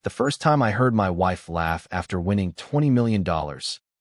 The first time I heard my wife laugh after winning $20 million,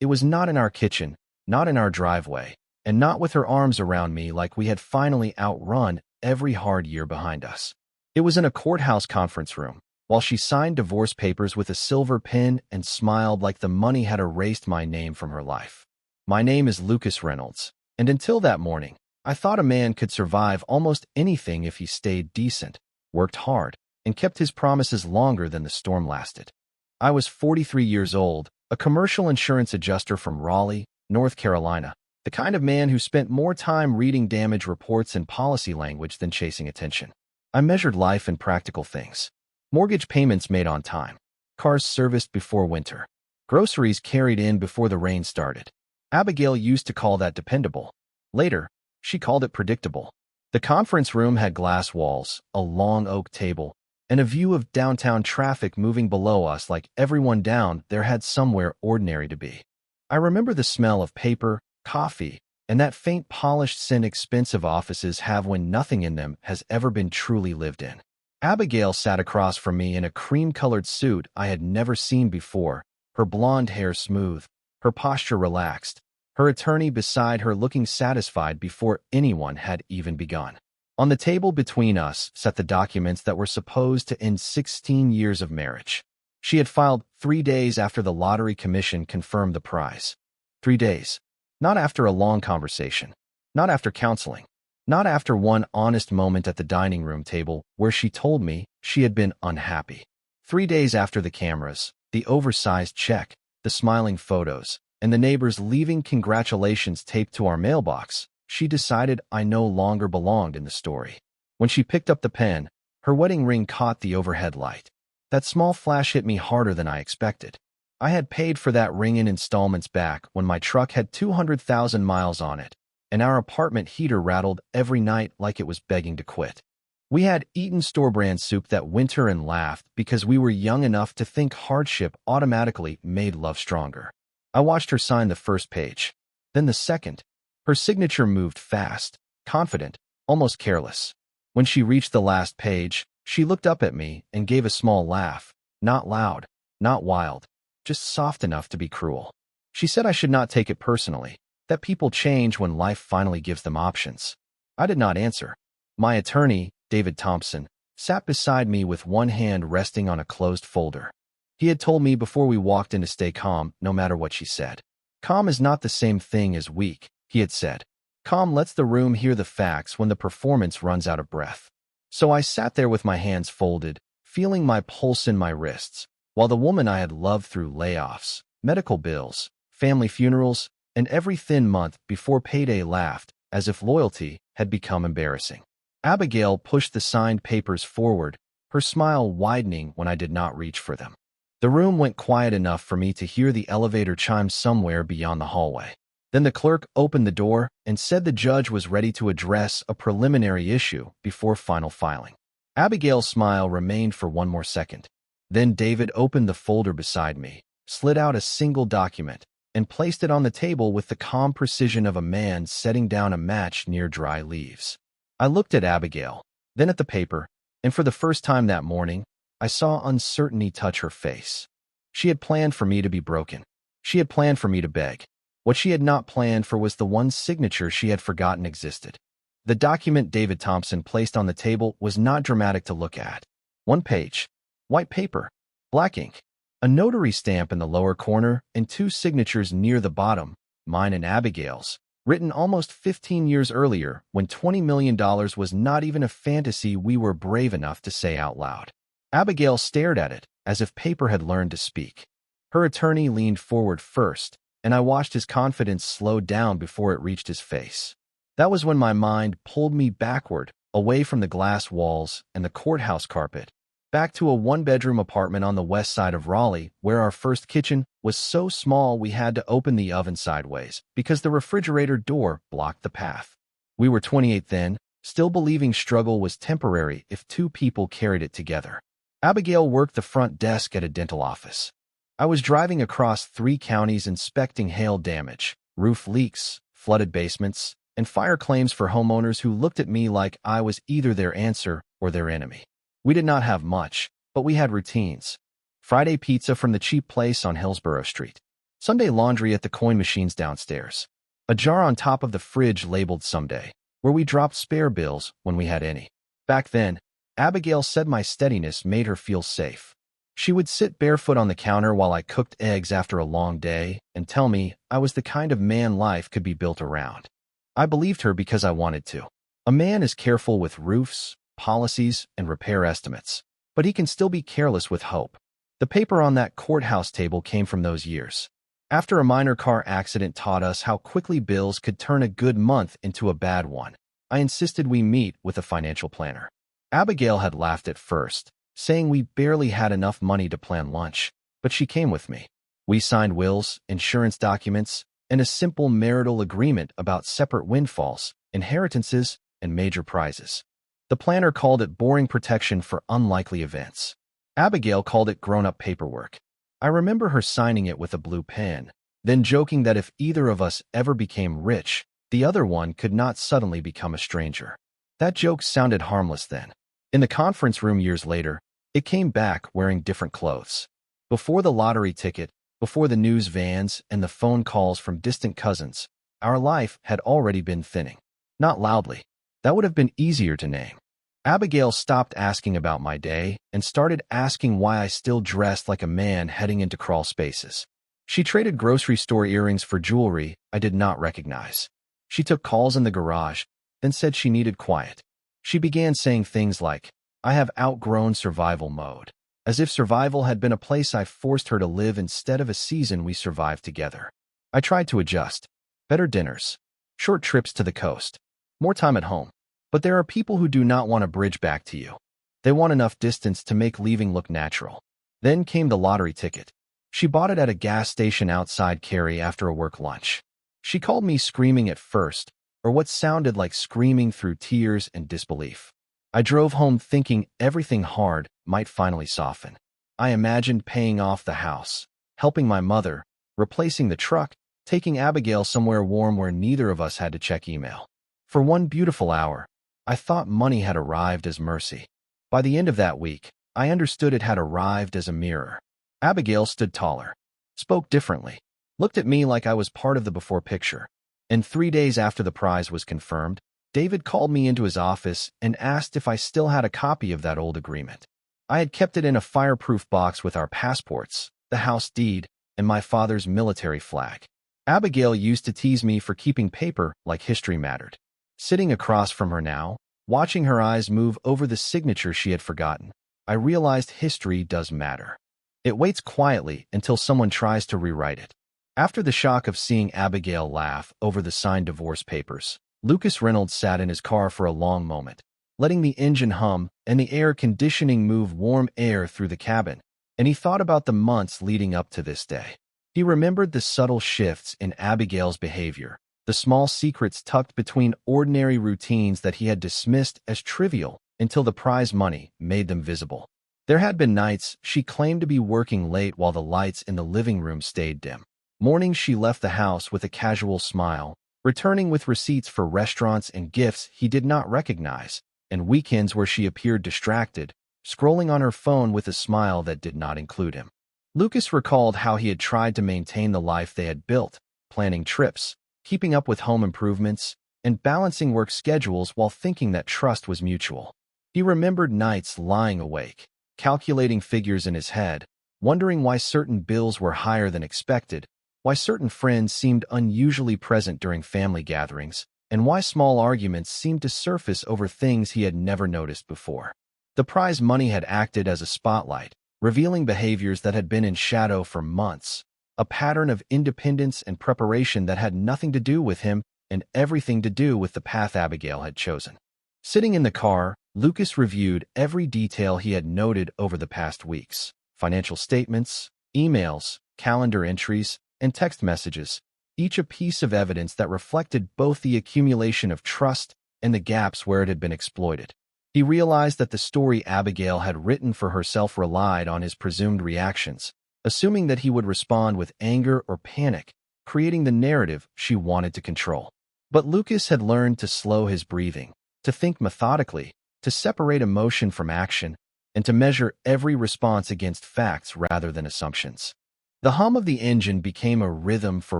it was not in our kitchen, not in our driveway, and not with her arms around me like we had finally outrun every hard year behind us. It was in a courthouse conference room, while she signed divorce papers with a silver pen and smiled like the money had erased my name from her life. My name is Lucas Reynolds, and until that morning, I thought a man could survive almost anything if he stayed decent, worked hard, and kept his promises longer than the storm lasted. I was 43 years old, a commercial insurance adjuster from Raleigh, North Carolina, the kind of man who spent more time reading damage reports and policy language than chasing attention. I measured life in practical things. Mortgage payments made on time, cars serviced before winter, groceries carried in before the rain started. Abigail used to call that dependable. Later, she called it predictable. The conference room had glass walls, a long oak table, and a view of downtown traffic moving below us like everyone down there had somewhere ordinary to be. I remember the smell of paper, coffee, and that faint polished scent expensive offices have when nothing in them has ever been truly lived in. Abigail sat across from me in a cream-colored suit I had never seen before, her blonde hair smooth, her posture relaxed, her attorney beside her looking satisfied before anyone had even begun. On the table between us sat the documents that were supposed to end 16 years of marriage. She had filed 3 days after the lottery commission confirmed the prize. 3 days. Not after a long conversation. Not after counseling. Not after one honest moment at the dining room table where she told me she had been unhappy. 3 days after the cameras, the oversized check, the smiling photos, and the neighbors leaving congratulations taped to our mailbox, she decided I no longer belonged in the story. When she picked up the pen, her wedding ring caught the overhead light. That small flash hit me harder than I expected. I had paid for that ring in installments back when my truck had 200,000 miles on it, and our apartment heater rattled every night like it was begging to quit. We had eaten store-brand soup that winter and laughed because we were young enough to think hardship automatically made love stronger. I watched her sign the first page, then the second. Her signature moved fast, confident, almost careless. When she reached the last page, she looked up at me and gave a small laugh, not loud, not wild, just soft enough to be cruel. She said I should not take it personally, that people change when life finally gives them options. I did not answer. My attorney, David Thompson, sat beside me with one hand resting on a closed folder. He had told me before we walked in to stay calm no matter what she said. Calm is not the same thing as weak, he had said. Calm lets the room hear the facts when the performance runs out of breath. So I sat there with my hands folded, feeling my pulse in my wrists, while the woman I had loved through layoffs, medical bills, family funerals, and every thin month before payday laughed, as if loyalty had become embarrassing. Abigail pushed the signed papers forward, her smile widening when I did not reach for them. The room went quiet enough for me to hear the elevator chime somewhere beyond the hallway. Then the clerk opened the door and said the judge was ready to address a preliminary issue before final filing. Abigail's smile remained for one more second. Then David opened the folder beside me, slid out a single document, and placed it on the table with the calm precision of a man setting down a match near dry leaves. I looked at Abigail, then at the paper, and for the first time that morning, I saw uncertainty touch her face. She had planned for me to be broken. She had planned for me to beg. What she had not planned for was the one signature she had forgotten existed. The document David Thompson placed on the table was not dramatic to look at. One page, white paper, black ink, a notary stamp in the lower corner, and 2 signatures near the bottom, mine and Abigail's, written almost 15 years earlier when $20 million was not even a fantasy we were brave enough to say out loud. Abigail stared at it as if paper had learned to speak. Her attorney leaned forward first, and I watched his confidence slow down before it reached his face. That was when my mind pulled me backward, away from the glass walls and the courthouse carpet, back to a one-bedroom apartment on the west side of Raleigh where our first kitchen was so small we had to open the oven sideways because the refrigerator door blocked the path. We were 28 then, still believing struggle was temporary if 2 people carried it together. Abigail worked the front desk at a dental office. I was driving across 3 counties inspecting hail damage, roof leaks, flooded basements, and fire claims for homeowners who looked at me like I was either their answer or their enemy. We did not have much, but we had routines. Friday pizza from the cheap place on Hillsborough Street. Sunday laundry at the coin machines downstairs. A jar on top of the fridge labeled someday, where we dropped spare bills when we had any. Back then, Abigail said my steadiness made her feel safe. She would sit barefoot on the counter while I cooked eggs after a long day and tell me I was the kind of man life could be built around. I believed her because I wanted to. A man is careful with roofs, policies, and repair estimates, but he can still be careless with hope. The paper on that courthouse table came from those years. After a minor car accident taught us how quickly bills could turn a good month into a bad one, I insisted we meet with a financial planner. Abigail had laughed at first, saying we barely had enough money to plan lunch, but she came with me. We signed wills, insurance documents, and a simple marital agreement about separate windfalls, inheritances, and major prizes. The planner called it boring protection for unlikely events. Abigail called it grown-up paperwork. I remember her signing it with a blue pen, then joking that if either of us ever became rich, the other one could not suddenly become a stranger. That joke sounded harmless then. In the conference room years later, it came back wearing different clothes. Before the lottery ticket, before the news vans and the phone calls from distant cousins, our life had already been thinning. Not loudly. That would have been easier to name. Abigail stopped asking about my day and started asking why I still dressed like a man heading into crawl spaces. She traded grocery store earrings for jewelry I did not recognize. She took calls in the garage, then said she needed quiet. She began saying things like, "I have outgrown survival mode," as if survival had been a place I forced her to live instead of a season we survived together. I tried to adjust. Better dinners, short trips to the coast, more time at home. But there are people who do not want a bridge back to you. They want enough distance to make leaving look natural. Then came the lottery ticket. She bought it at a gas station outside Cary after a work lunch. She called me screaming at first, or what sounded like screaming through tears and disbelief. I drove home thinking everything hard might finally soften. I imagined paying off the house, helping my mother, replacing the truck, taking Abigail somewhere warm where neither of us had to check email. For one beautiful hour, I thought money had arrived as mercy. By the end of that week, I understood it had arrived as a mirror. Abigail stood taller, spoke differently, looked at me like I was part of the before picture. And 3 days after the prize was confirmed, David called me into his office and asked if I still had a copy of that old agreement. I had kept it in a fireproof box with our passports, the house deed, and my father's military flag. Abigail used to tease me for keeping paper like history mattered. Sitting across from her now, watching her eyes move over the signature she had forgotten, I realized history does matter. It waits quietly until someone tries to rewrite it. After the shock of seeing Abigail laugh over the signed divorce papers, Lucas Reynolds sat in his car for a long moment, letting the engine hum and the air conditioning move warm air through the cabin, and he thought about the months leading up to this day. He remembered the subtle shifts in Abigail's behavior, the small secrets tucked between ordinary routines that he had dismissed as trivial until the prize money made them visible. There had been nights she claimed to be working late while the lights in the living room stayed dim. Mornings she left the house with a casual smile, returning with receipts for restaurants and gifts he did not recognize, and weekends where she appeared distracted, scrolling on her phone with a smile that did not include him. Lucas recalled how he had tried to maintain the life they had built, planning trips, keeping up with home improvements, and balancing work schedules while thinking that trust was mutual. He remembered nights lying awake, calculating figures in his head, wondering why certain bills were higher than expected, why certain friends seemed unusually present during family gatherings, and why small arguments seemed to surface over things he had never noticed before. The prize money had acted as a spotlight, revealing behaviors that had been in shadow for months, a pattern of independence and preparation that had nothing to do with him and everything to do with the path Abigail had chosen. Sitting in the car, Lucas reviewed every detail he had noted over the past weeks: financial statements, emails, calendar entries, and text messages, each a piece of evidence that reflected both the accumulation of trust and the gaps where it had been exploited. He realized that the story Abigail had written for herself relied on his presumed reactions, assuming that he would respond with anger or panic, creating the narrative she wanted to control. But Lucas had learned to slow his breathing, to think methodically, to separate emotion from action, and to measure every response against facts rather than assumptions. The hum of the engine became a rhythm for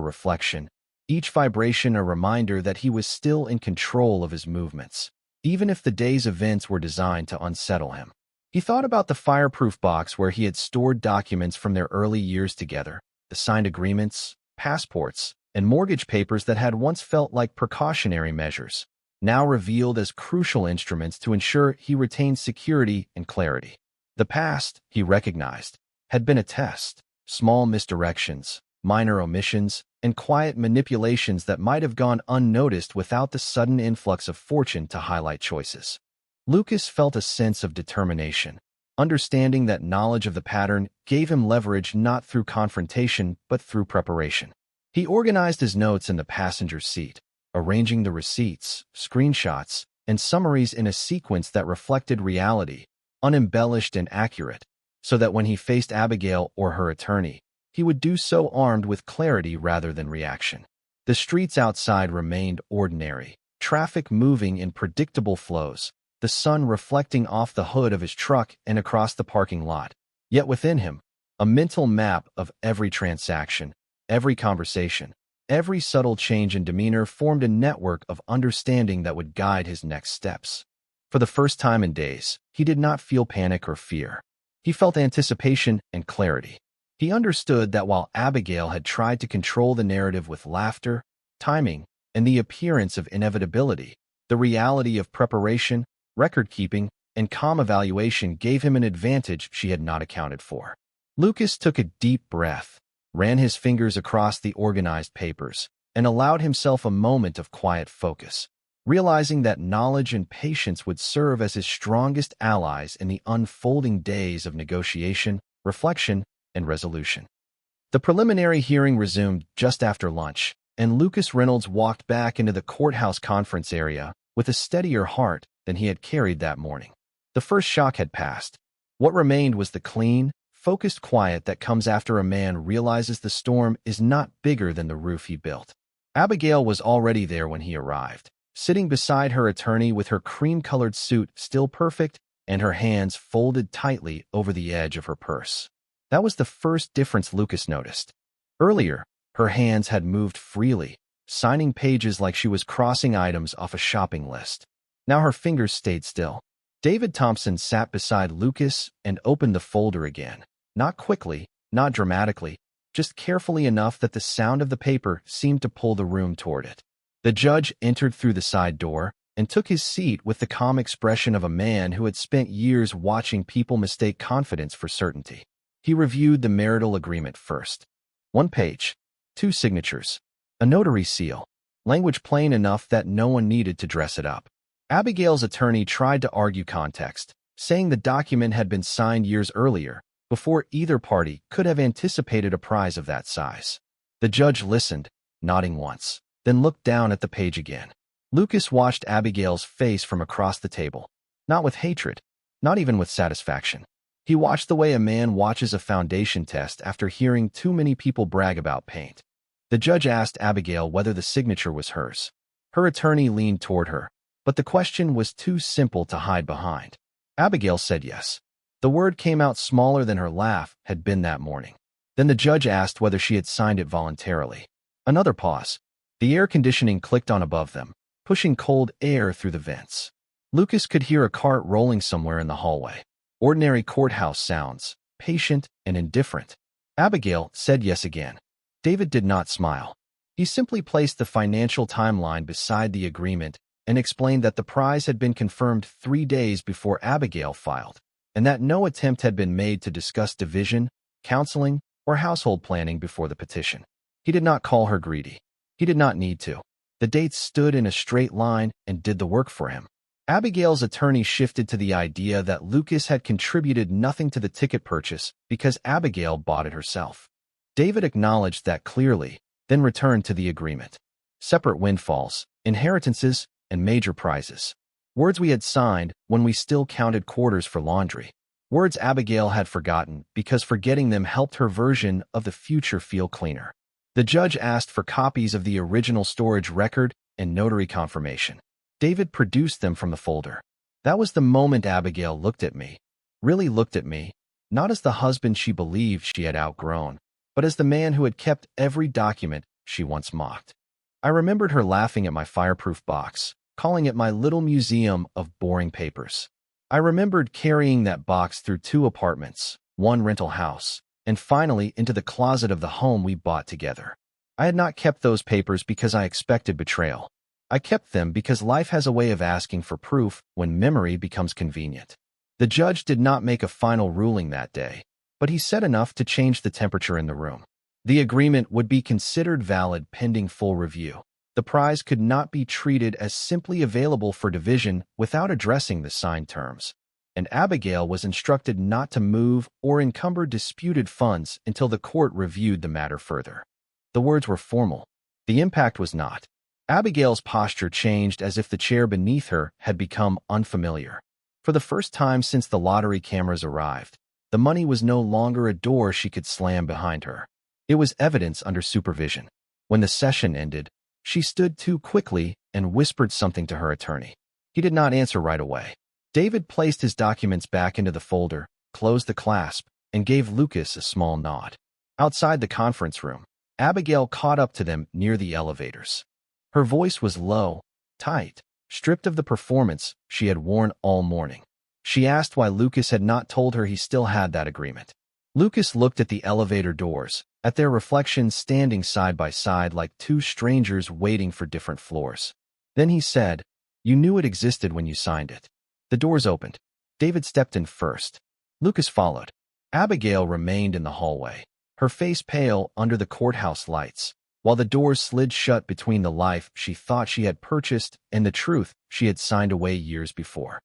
reflection, each vibration a reminder that he was still in control of his movements, even if the day's events were designed to unsettle him. He thought about the fireproof box where he had stored documents from their early years together, the signed agreements, passports, and mortgage papers that had once felt like precautionary measures, now revealed as crucial instruments to ensure he retained security and clarity. The past, he recognized, had been a test, small misdirections, minor omissions, and quiet manipulations that might have gone unnoticed without the sudden influx of fortune to highlight choices. Lucas felt a sense of determination, understanding that knowledge of the pattern gave him leverage not through confrontation but through preparation. He organized his notes in the passenger seat, arranging the receipts, screenshots, and summaries in a sequence that reflected reality, unembellished and accurate, so that when he faced Abigail or her attorney, he would do so armed with clarity rather than reaction. The streets outside remained ordinary, traffic moving in predictable flows, the sun reflecting off the hood of his truck and across the parking lot. Yet within him, a mental map of every transaction, every conversation, every subtle change in demeanor formed a network of understanding that would guide his next steps. For the first time in days, he did not feel panic or fear. He felt anticipation and clarity. He understood that while Abigail had tried to control the narrative with laughter, timing, and the appearance of inevitability, the reality of preparation, record-keeping, and calm evaluation gave him an advantage she had not accounted for. Lucas took a deep breath, ran his fingers across the organized papers, and allowed himself a moment of quiet focus, realizing that knowledge and patience would serve as his strongest allies in the unfolding days of negotiation, reflection, and resolution. The preliminary hearing resumed just after lunch, and Lucas Reynolds walked back into the courthouse conference area with a steadier heart than he had carried that morning. The first shock had passed. What remained was the clean, focused quiet that comes after a man realizes the storm is not bigger than the roof he built. Abigail was already there when he arrived, sitting beside her attorney with her cream-colored suit still perfect and her hands folded tightly over the edge of her purse. That was the first difference Lucas noticed. Earlier, her hands had moved freely, signing pages like she was crossing items off a shopping list. Now her fingers stayed still. David Thompson sat beside Lucas and opened the folder again. Not quickly, not dramatically, just carefully enough that the sound of the paper seemed to pull the room toward it. The judge entered through the side door and took his seat with the calm expression of a man who had spent years watching people mistake confidence for certainty. He reviewed the marital agreement first. 1 page, 2 signatures, a notary seal, language plain enough that no one needed to dress it up. Abigail's attorney tried to argue context, saying the document had been signed years earlier, before either party could have anticipated a prize of that size. The judge listened, nodding once, then looked down at the page again. Lucas watched Abigail's face from across the table, not with hatred, not even with satisfaction. He watched the way a man watches a foundation test after hearing too many people brag about paint. The judge asked Abigail whether the signature was hers. Her attorney leaned toward her, but the question was too simple to hide behind. Abigail said yes. The word came out smaller than her laugh had been that morning. Then the judge asked whether she had signed it voluntarily. Another pause. The air conditioning clicked on above them, pushing cold air through the vents. Lucas could hear a cart rolling somewhere in the hallway. Ordinary courthouse sounds, patient and indifferent. Abigail said yes again. David did not smile. He simply placed the financial timeline beside the agreement and explained that the prize had been confirmed 3 days before Abigail filed, and that no attempt had been made to discuss division, counseling, or household planning before the petition. He did not call her greedy. He did not need to. The dates stood in a straight line and did the work for him. Abigail's attorney shifted to the idea that Lucas had contributed nothing to the ticket purchase because Abigail bought it herself. David acknowledged that clearly, then returned to the agreement. Separate windfalls, inheritances, and major prizes. Words we had signed when we still counted quarters for laundry. Words Abigail had forgotten because forgetting them helped her version of the future feel cleaner. The judge asked for copies of the original storage record and notary confirmation. David produced them from the folder. That was the moment Abigail looked at me. really looked at me, not as the husband she believed she had outgrown, but as the man who had kept every document she once mocked. I remembered her laughing at my fireproof box, calling it my little museum of boring papers. I remembered carrying that box through 2 apartments, 1 rental house, and finally into the closet of the home we bought together. I had not kept those papers because I expected betrayal. I kept them because life has a way of asking for proof when memory becomes convenient. The judge did not make a final ruling that day, but he said enough to change the temperature in the room. The agreement would be considered valid pending full review. The prize could not be treated as simply available for division without addressing the signed terms, and Abigail was instructed not to move or encumber disputed funds until the court reviewed the matter further. The words were formal. The impact was not. Abigail's posture changed as if the chair beneath her had become unfamiliar. For the first time since the lottery cameras arrived, the money was no longer a door she could slam behind her. It was evidence under supervision. When the session ended, she stood too quickly and whispered something to her attorney. He did not answer right away. David placed his documents back into the folder, closed the clasp, and gave Lucas a small nod. Outside the conference room, Abigail caught up to them near the elevators. Her voice was low, tight, stripped of the performance she had worn all morning. She asked why Lucas had not told her he still had that agreement. Lucas looked at the elevator doors, at their reflections standing side by side like 2 strangers waiting for different floors. Then he said, "You knew it existed when you signed it." The doors opened. David stepped in first. Lucas followed. Abigail remained in the hallway, her face pale under the courthouse lights, while the doors slid shut between the life she thought she had purchased and the truth she had signed away years before.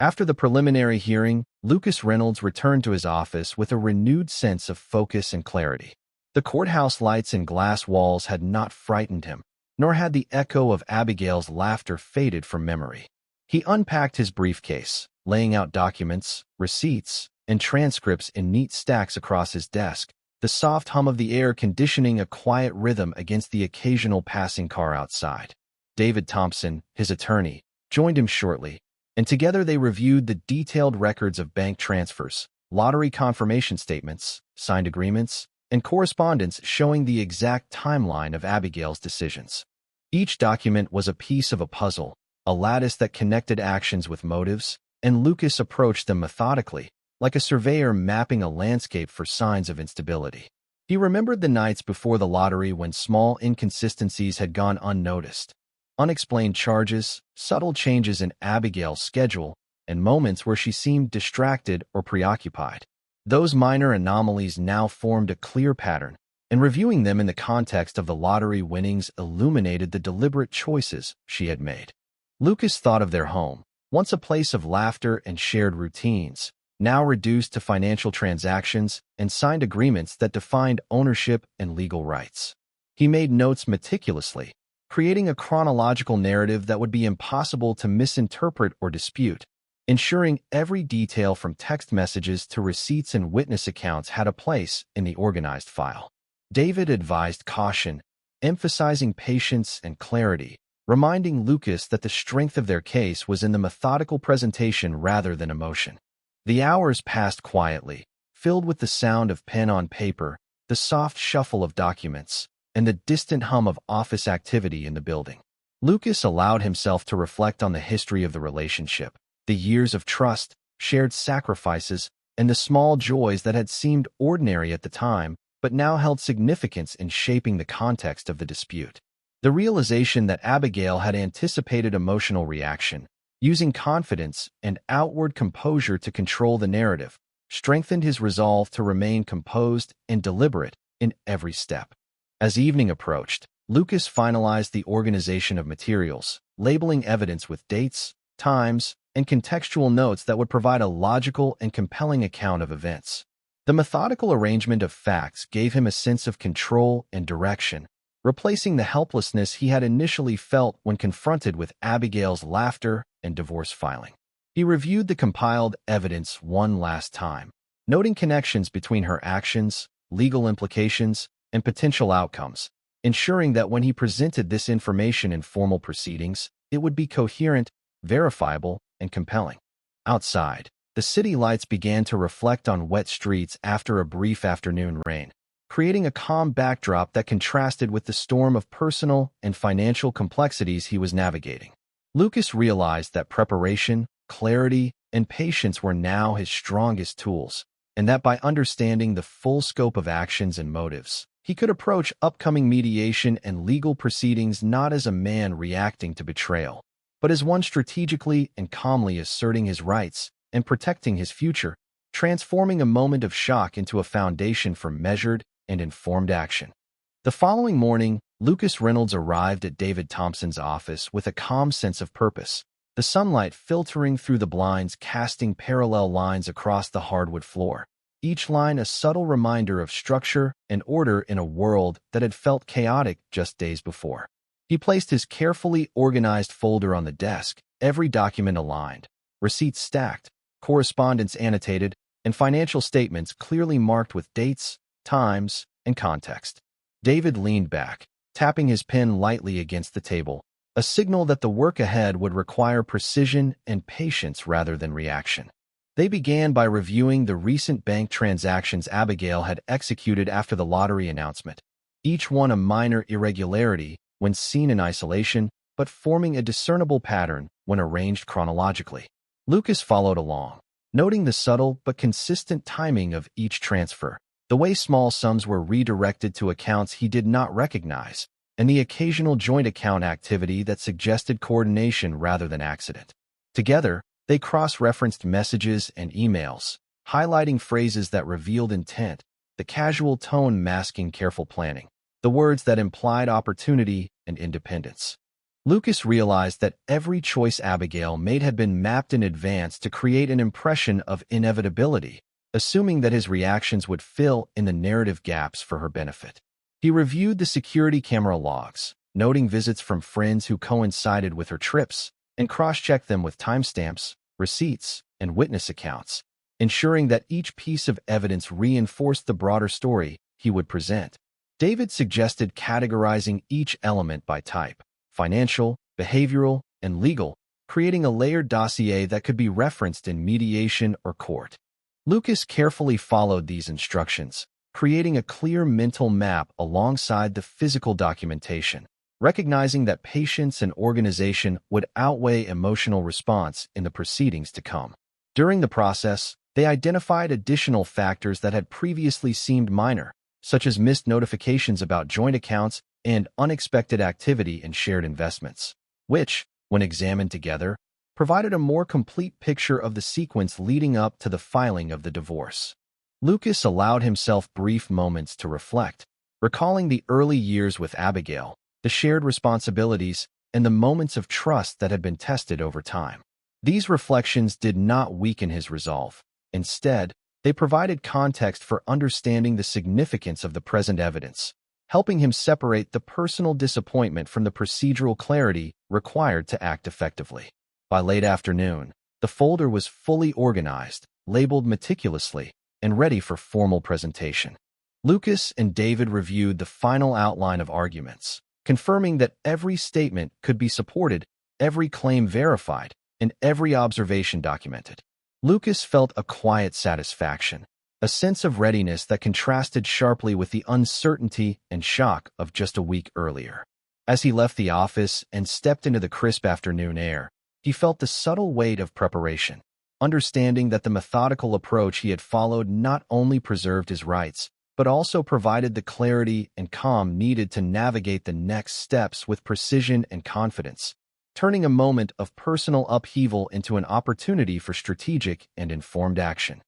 After the preliminary hearing, Lucas Reynolds returned to his office with a renewed sense of focus and clarity. The courthouse lights and glass walls had not frightened him, nor had the echo of Abigail's laughter faded from memory. He unpacked his briefcase, laying out documents, receipts, and transcripts in neat stacks across his desk, the soft hum of the air conditioning a quiet rhythm against the occasional passing car outside. David Thompson, his attorney, joined him shortly, and together they reviewed the detailed records of bank transfers, lottery confirmation statements, signed agreements, and correspondence showing the exact timeline of Abigail's decisions. Each document was a piece of a puzzle, a lattice that connected actions with motives, and Lucas approached them methodically, like a surveyor mapping a landscape for signs of instability. He remembered the nights before the lottery when small inconsistencies had gone unnoticed. Unexplained charges, subtle changes in Abigail's schedule, and moments where she seemed distracted or preoccupied. Those minor anomalies now formed a clear pattern, and reviewing them in the context of the lottery winnings illuminated the deliberate choices she had made. Lucas thought of their home, once a place of laughter and shared routines, now reduced to financial transactions and signed agreements that defined ownership and legal rights. He made notes meticulously, creating a chronological narrative that would be impossible to misinterpret or dispute, ensuring every detail from text messages to receipts and witness accounts had a place in the organized file. David advised caution, emphasizing patience and clarity, reminding Lucas that the strength of their case was in the methodical presentation rather than emotion. The hours passed quietly, filled with the sound of pen on paper, the soft shuffle of documents, and the distant hum of office activity in the building. Lucas allowed himself to reflect on the history of the relationship, the years of trust, shared sacrifices, and the small joys that had seemed ordinary at the time, but now held significance in shaping the context of the dispute. The realization that Abigail had anticipated emotional reaction, using confidence and outward composure to control the narrative, strengthened his resolve to remain composed and deliberate in every step. As evening approached, Lucas finalized the organization of materials, labeling evidence with dates, times, and contextual notes that would provide a logical and compelling account of events. The methodical arrangement of facts gave him a sense of control and direction, replacing the helplessness he had initially felt when confronted with Abigail's laughter and divorce filing. He reviewed the compiled evidence one last time, noting connections between her actions, legal implications, and potential outcomes, ensuring that when he presented this information in formal proceedings, it would be coherent, verifiable, and compelling. Outside, The city lights began to reflect on wet streets after a brief afternoon rain, creating a calm backdrop that contrasted with the storm of personal and financial complexities he was navigating. Lucas realized that preparation, clarity, and patience were now his strongest tools, and that by understanding the full scope of actions and motives, he could approach upcoming mediation and legal proceedings not as a man reacting to betrayal, but as one strategically and calmly asserting his rights and protecting his future, transforming a moment of shock into a foundation for measured and informed action. The following morning, Lucas Reynolds arrived at David Thompson's office with a calm sense of purpose, the sunlight filtering through the blinds casting parallel lines across the hardwood floor, each line a subtle reminder of structure and order in a world that had felt chaotic just days before. He placed his carefully organized folder on the desk, every document aligned, receipts stacked, correspondence annotated, and financial statements clearly marked with dates, times, and context. David leaned back, tapping his pen lightly against the table, a signal that the work ahead would require precision and patience rather than reaction. They began by reviewing the recent bank transactions Abigail had executed after the lottery announcement, each one a minor irregularity when seen in isolation, but forming a discernible pattern when arranged chronologically. Lucas followed along, noting the subtle but consistent timing of each transfer, the way small sums were redirected to accounts he did not recognize, and the occasional joint account activity that suggested coordination rather than accident. Together, they cross-referenced messages and emails, highlighting phrases that revealed intent, the casual tone masking careful planning, the words that implied opportunity and independence. Lucas realized that every choice Abigail made had been mapped in advance to create an impression of inevitability, assuming that his reactions would fill in the narrative gaps for her benefit. He reviewed the security camera logs, noting visits from friends who coincided with her trips, and cross-checked them with timestamps, receipts, and witness accounts, ensuring that each piece of evidence reinforced the broader story he would present. David suggested categorizing each element by type: financial, behavioral, and legal, creating a layered dossier that could be referenced in mediation or court. Lucas carefully followed these instructions, creating a clear mental map alongside the physical documentation, recognizing that patience and organization would outweigh emotional response in the proceedings to come. During the process, they identified additional factors that had previously seemed minor, such as missed notifications about joint accounts and unexpected activity in shared investments, which, when examined together, provided a more complete picture of the sequence leading up to the filing of the divorce. Lucas allowed himself brief moments to reflect, recalling the early years with Abigail, the shared responsibilities, and the moments of trust that had been tested over time. These reflections did not weaken his resolve. Instead, they provided context for understanding the significance of the present evidence, helping him separate the personal disappointment from the procedural clarity required to act effectively. By late afternoon, the folder was fully organized, labeled meticulously, and ready for formal presentation. Lucas and David reviewed the final outline of arguments, confirming that every statement could be supported, every claim verified, and every observation documented. Lucas felt a quiet satisfaction, a sense of readiness that contrasted sharply with the uncertainty and shock of just a week earlier. As he left the office and stepped into the crisp afternoon air, he felt the subtle weight of preparation, understanding that the methodical approach he had followed not only preserved his rights, but also provided the clarity and calm needed to navigate the next steps with precision and confidence, turning a moment of personal upheaval into an opportunity for strategic and informed action.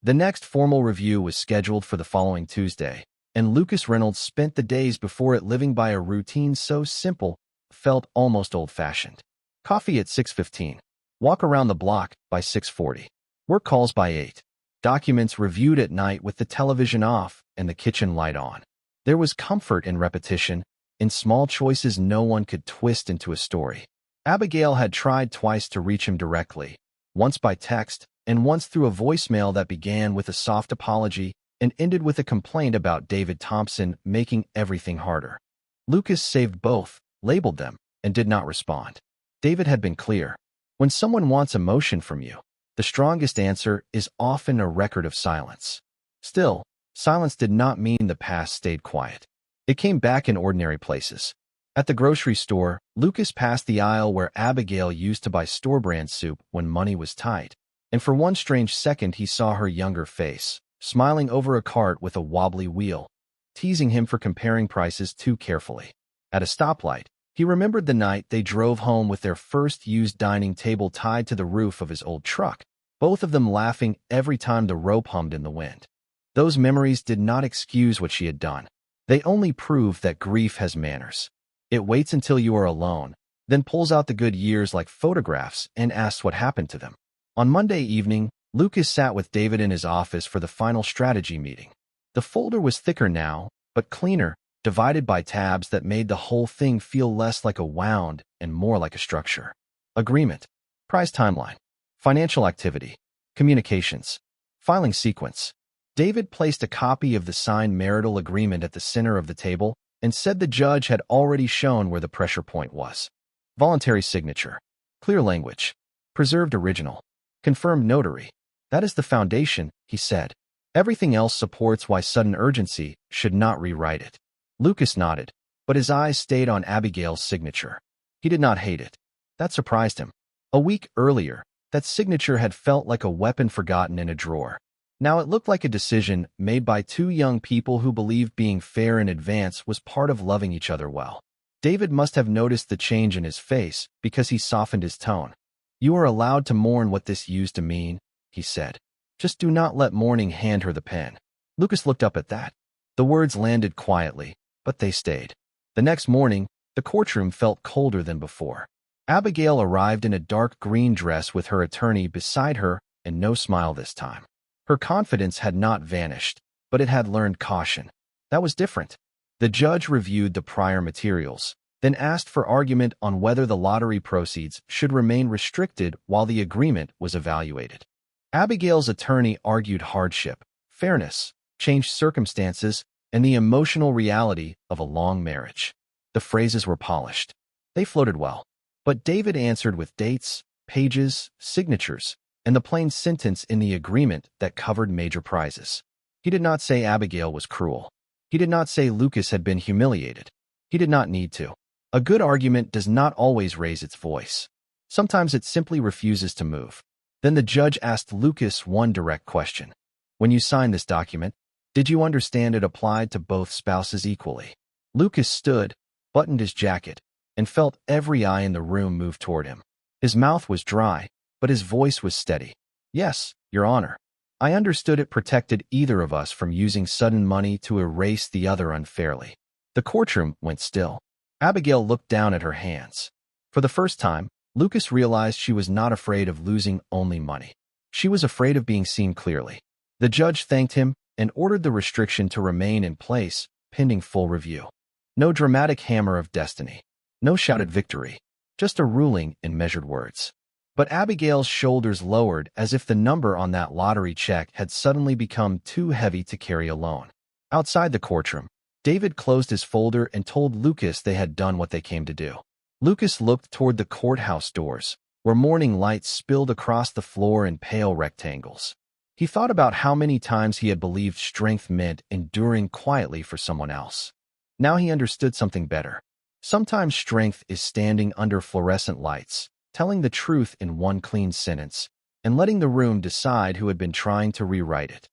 The next formal review was scheduled for the following Tuesday, and Lucas Reynolds spent the days before it living by a routine so simple, felt almost old-fashioned. Coffee at 6:15. Walk around the block by 6:40. Work calls by 8. Documents reviewed at night with the television off and the kitchen light on. There was comfort in repetition, in small choices no one could twist into a story. Abigail had tried twice to reach him directly, once by text and once through a voicemail that began with a soft apology and ended with a complaint about David Thompson making everything harder. Lucas saved both, labeled them, and did not respond. David had been clear. When someone wants emotion from you, The strongest answer is often a record of silence. Still, silence did not mean the past stayed quiet. It came back in ordinary places. At the grocery store, Lucas passed the aisle where Abigail used to buy store-brand soup when money was tight. And for one strange second he saw her younger face, smiling over a cart with a wobbly wheel, teasing him for comparing prices too carefully. At a stoplight, he remembered the night they drove home with their first used dining table tied to the roof of his old truck, both of them laughing every time the rope hummed in the wind. Those memories did not excuse what she had done. They only proved that grief has manners. It waits until you are alone, then pulls out the good years like photographs and asks what happened to them. On Monday evening, Lucas sat with David in his office for the final strategy meeting. The folder was thicker now, but cleaner, divided by tabs that made the whole thing feel less like a wound and more like a structure. Agreement, price timeline, financial activity, communications, filing sequence. David placed a copy of the signed marital agreement at the center of the table and said the judge had already shown where the pressure point was. Voluntary signature, clear language, preserved original, confirmed notary. That is the foundation, he said. Everything else supports why sudden urgency should not rewrite it. Lucas nodded, but his eyes stayed on Abigail's signature. He did not hate it. That surprised him. A week earlier, that signature had felt like a weapon forgotten in a drawer. Now it looked like a decision made by two young people who believed being fair in advance was part of loving each other well. David must have noticed the change in his face because he softened his tone. "You are allowed to mourn what this used to mean," he said. "Just do not let mourning hand her the pen." Lucas looked up at that. The words landed quietly, but they stayed. The next morning, the courtroom felt colder than before. Abigail arrived in a dark green dress with her attorney beside her and no smile this time. Her confidence had not vanished, but it had learned caution. That was different. The judge reviewed the prior materials, then asked for argument on whether the lottery proceeds should remain restricted while the agreement was evaluated. Abigail's attorney argued hardship, fairness, changed circumstances, and the emotional reality of a long marriage. The phrases were polished. They floated well. But David answered with dates, pages, signatures, and the plain sentence in the agreement that covered major prizes. He did not say Abigail was cruel. He did not say Lucas had been humiliated. He did not need to. A good argument does not always raise its voice. Sometimes it simply refuses to move. Then the judge asked Lucas one direct question. "When you signed this document, did you understand it applied to both spouses equally?" Lucas stood, buttoned his jacket, and felt every eye in the room move toward him. His mouth was dry, but his voice was steady. "Yes, Your Honor. I understood it protected either of us from using sudden money to erase the other unfairly." The courtroom went still. Abigail looked down at her hands. For the first time, Lucas realized she was not afraid of losing only money. She was afraid of being seen clearly. The judge thanked him and ordered the restriction to remain in place, pending full review. No dramatic hammer of destiny. No shouted victory. Just a ruling in measured words. But Abigail's shoulders lowered as if the number on that lottery check had suddenly become too heavy to carry alone. Outside the courtroom, David closed his folder and told Lucas they had done what they came to do. Lucas looked toward the courthouse doors, where morning lights spilled across the floor in pale rectangles. He thought about how many times he had believed strength meant enduring quietly for someone else. Now he understood something better. Sometimes strength is standing under fluorescent lights, telling the truth in one clean sentence, and letting the room decide who had been trying to rewrite it.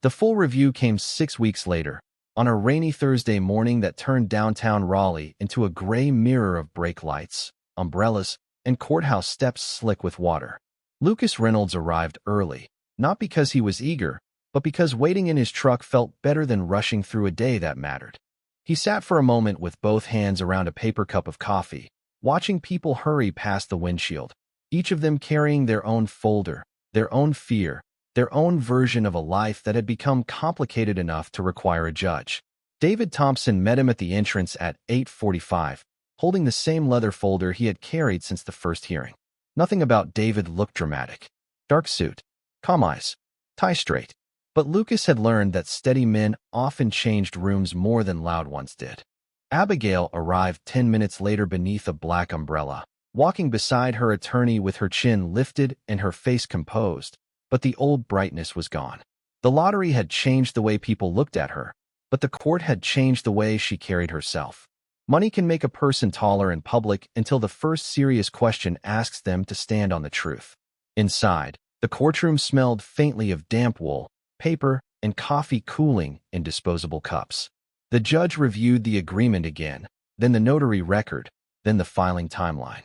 The full review came 6 weeks later, on a rainy Thursday morning that turned downtown Raleigh into a gray mirror of brake lights, umbrellas, and courthouse steps slick with water. Lucas Reynolds arrived early, not because he was eager, but because waiting in his truck felt better than rushing through a day that mattered. He sat for a moment with both hands around a paper cup of coffee, watching people hurry past the windshield, each of them carrying their own folder, their own fear, their own version of a life that had become complicated enough to require a judge. David Thompson met him at the entrance at 8:45, holding the same leather folder he had carried since the first hearing. Nothing about David looked dramatic. Dark suit, calm eyes, tie straight. But Lucas had learned that steady men often changed rooms more than loud ones did. Abigail arrived 10 minutes later beneath a black umbrella. walking beside her attorney with her chin lifted and her face composed, but the old brightness was gone. The lottery had changed the way people looked at her, but the court had changed the way she carried herself. Money can make a person taller in public until the first serious question asks them to stand on the truth. Inside, the courtroom smelled faintly of damp wool, paper, and coffee cooling in disposable cups. The judge reviewed the agreement again, then the notary record, then the filing timeline.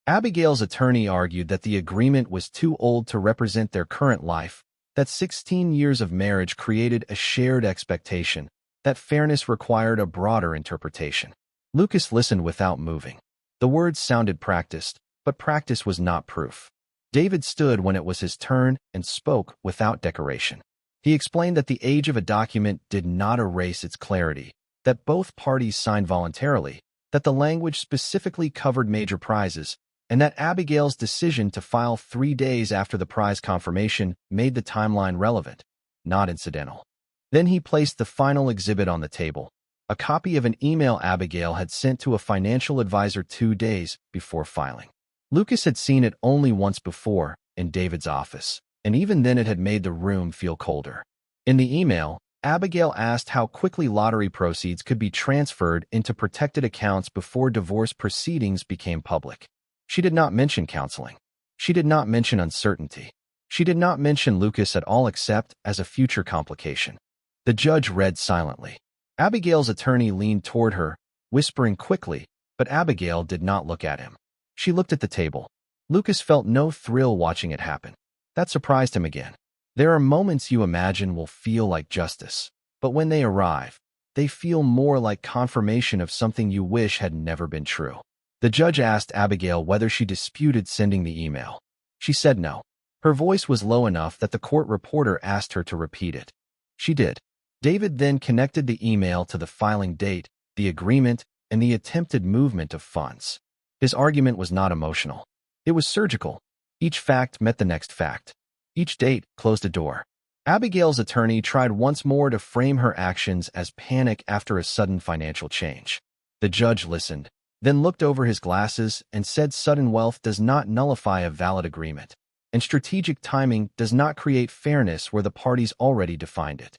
Abigail's attorney argued that the agreement was too old to represent their current life, that 16 years of marriage created a shared expectation, that fairness required a broader interpretation. Lucas listened without moving. The words sounded practiced, but practice was not proof. David stood when it was his turn and spoke without decoration. He explained that the age of a document did not erase its clarity, that both parties signed voluntarily, that the language specifically covered major prizes, and that Abigail's decision to file 3 days after the prize confirmation made the timeline relevant, not incidental. Then he placed the final exhibit on the table, a copy of an email Abigail had sent to a financial advisor 2 days before filing. Lucas had seen it only once before, in David's office, and even then it had made the room feel colder. In the email, Abigail asked how quickly lottery proceeds could be transferred into protected accounts before divorce proceedings became public. She did not mention counseling. She did not mention uncertainty. She did not mention Lucas at all except as a future complication. The judge read silently. Abigail's attorney leaned toward her, whispering quickly, but Abigail did not look at him. She looked at the table. Lucas felt no thrill watching it happen. That surprised him again. There are moments you imagine will feel like justice, but when they arrive, they feel more like confirmation of something you wish had never been true. The judge asked Abigail whether she disputed sending the email. She said no. Her voice was low enough that the court reporter asked her to repeat it. She did. David then connected the email to the filing date, the agreement, and the attempted movement of funds. His argument was not emotional. It was surgical. Each fact met the next fact. Each date closed a door. Abigail's attorney tried once more to frame her actions as panic after a sudden financial change. The judge listened, then looked over his glasses and said sudden wealth does not nullify a valid agreement, and strategic timing does not create fairness where the parties already defined it.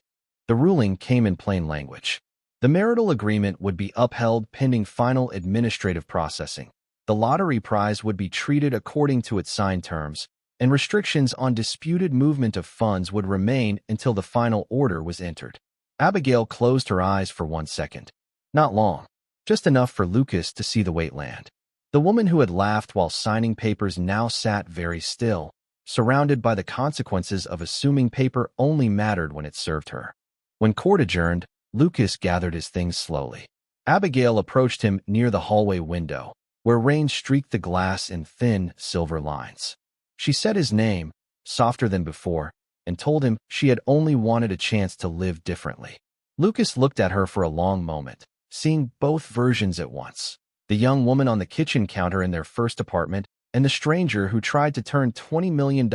The ruling came in plain language. The marital agreement would be upheld pending final administrative processing. The lottery prize would be treated according to its signed terms, and restrictions on disputed movement of funds would remain until the final order was entered. Abigail closed her eyes for 1 second. Not long. Just enough for Lucas to see the weight land. The woman who had laughed while signing papers now sat very still, surrounded by the consequences of assuming paper only mattered when it served her. When court adjourned, Lucas gathered his things slowly. Abigail approached him near the hallway window, where rain streaked the glass in thin, silver lines. She said his name, softer than before, and told him she had only wanted a chance to live differently. Lucas looked at her for a long moment, seeing both versions at once. The young woman on the kitchen counter in their first apartment, and the stranger who tried to turn $20 million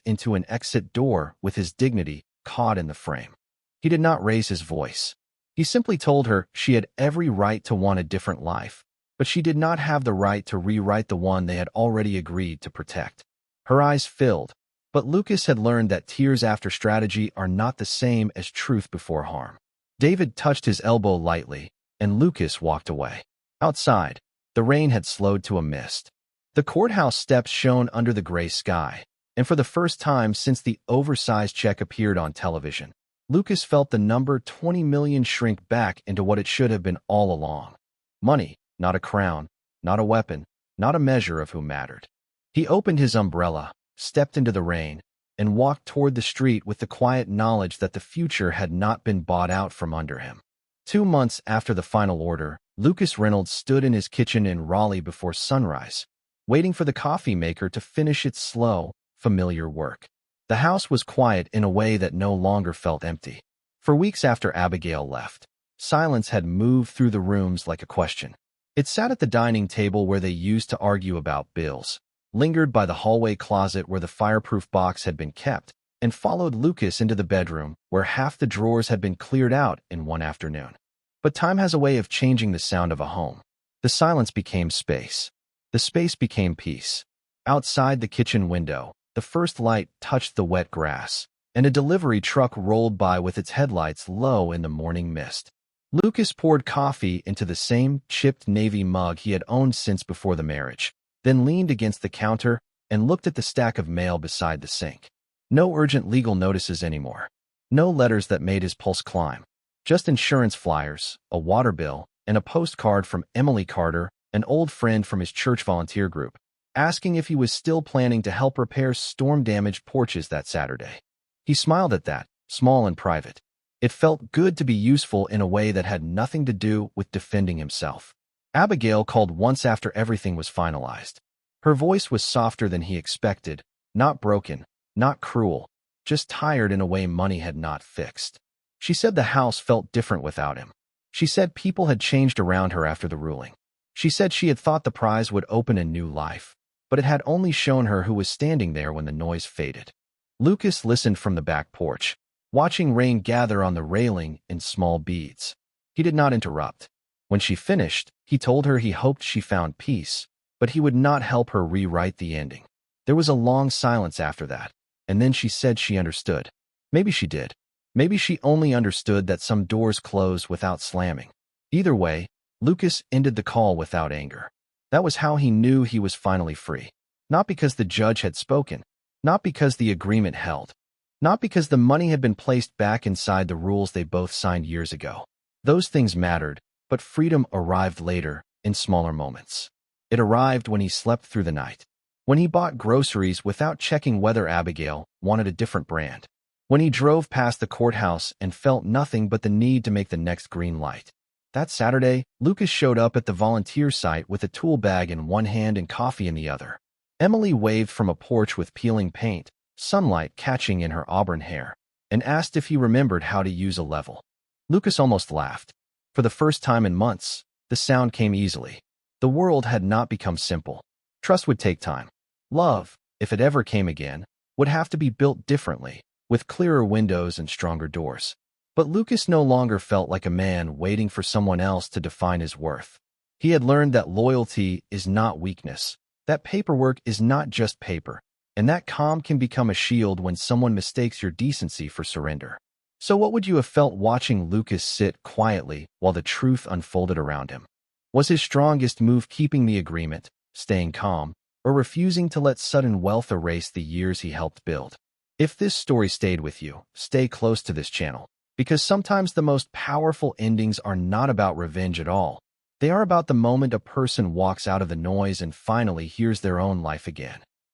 into an exit door with his dignity caught in the frame. He did not raise his voice. He simply told her she had every right to want a different life, but she did not have the right to rewrite the one they had already agreed to protect. Her eyes filled, but Lucas had learned that tears after strategy are not the same as truth before harm. David touched his elbow lightly, and Lucas walked away. Outside, the rain had slowed to a mist. The courthouse steps shone under the gray sky, and for the first time since the oversized check appeared on television, Lucas felt the number 20 million shrink back into what it should have been all along. Money, not a crown, not a weapon, not a measure of who mattered. He opened his umbrella, stepped into the rain, and walked toward the street with the quiet knowledge that the future had not been bought out from under him. 2 months after the final order, Lucas Reynolds stood in his kitchen in Raleigh before sunrise, waiting for the coffee maker to finish its slow, familiar work. The house was quiet in a way that no longer felt empty. For weeks after Abigail left, silence had moved through the rooms like a question. It sat at the dining table where they used to argue about bills, lingered by the hallway closet where the fireproof box had been kept, and followed Lucas into the bedroom where half the drawers had been cleared out in one afternoon. But time has a way of changing the sound of a home. The silence became space. The space became peace. Outside the kitchen window, the first light touched the wet grass, and a delivery truck rolled by with its headlights low in the morning mist. Lucas poured coffee into the same chipped navy mug he had owned since before the marriage, then leaned against the counter and looked at the stack of mail beside the sink. No urgent legal notices anymore. No letters that made his pulse climb. Just insurance flyers, a water bill, and a postcard from Emily Carter, an old friend from his church volunteer group, asking if he was still planning to help repair storm-damaged porches that Saturday. He smiled at that, small and private. It felt good to be useful in a way that had nothing to do with defending himself. Abigail called once after everything was finalized. Her voice was softer than he expected, not broken, not cruel, just tired in a way money had not fixed. She said the house felt different without him. She said people had changed around her after the ruling. She said she had thought the prize would open a new life, but it had only shown her who was standing there when the noise faded. Lucas listened from the back porch, watching rain gather on the railing in small beads. He did not interrupt. When she finished, he told her he hoped she found peace, but he would not help her rewrite the ending. There was a long silence after that, and then she said she understood. Maybe she did. Maybe she only understood that some doors close without slamming. Either way, Lucas ended the call without anger. That was how he knew he was finally free. Not because the judge had spoken, not because the agreement held, not because the money had been placed back inside the rules they both signed years ago. Those things mattered, but freedom arrived later, in smaller moments. It arrived when he slept through the night, when he bought groceries without checking whether Abigail wanted a different brand, when he drove past the courthouse and felt nothing but the need to make the next green light. That Saturday, Lucas showed up at the volunteer site with a tool bag in one hand and coffee in the other. Emily waved from a porch with peeling paint, sunlight catching in her auburn hair, and asked if he remembered how to use a level. Lucas almost laughed. For the first time in months, the sound came easily. The world had not become simple. Trust would take time. Love, if it ever came again, would have to be built differently, with clearer windows and stronger doors. But Lucas no longer felt like a man waiting for someone else to define his worth. He had learned that loyalty is not weakness, that paperwork is not just paper, and that calm can become a shield when someone mistakes your decency for surrender. So what would you have felt watching Lucas sit quietly while the truth unfolded around him? Was his strongest move keeping the agreement, staying calm, or refusing to let sudden wealth erase the years he helped build? If this story stayed with you, stay close to this channel, because sometimes the most powerful endings are not about revenge at all. They are about the moment a person walks out of the noise and finally hears their own life again.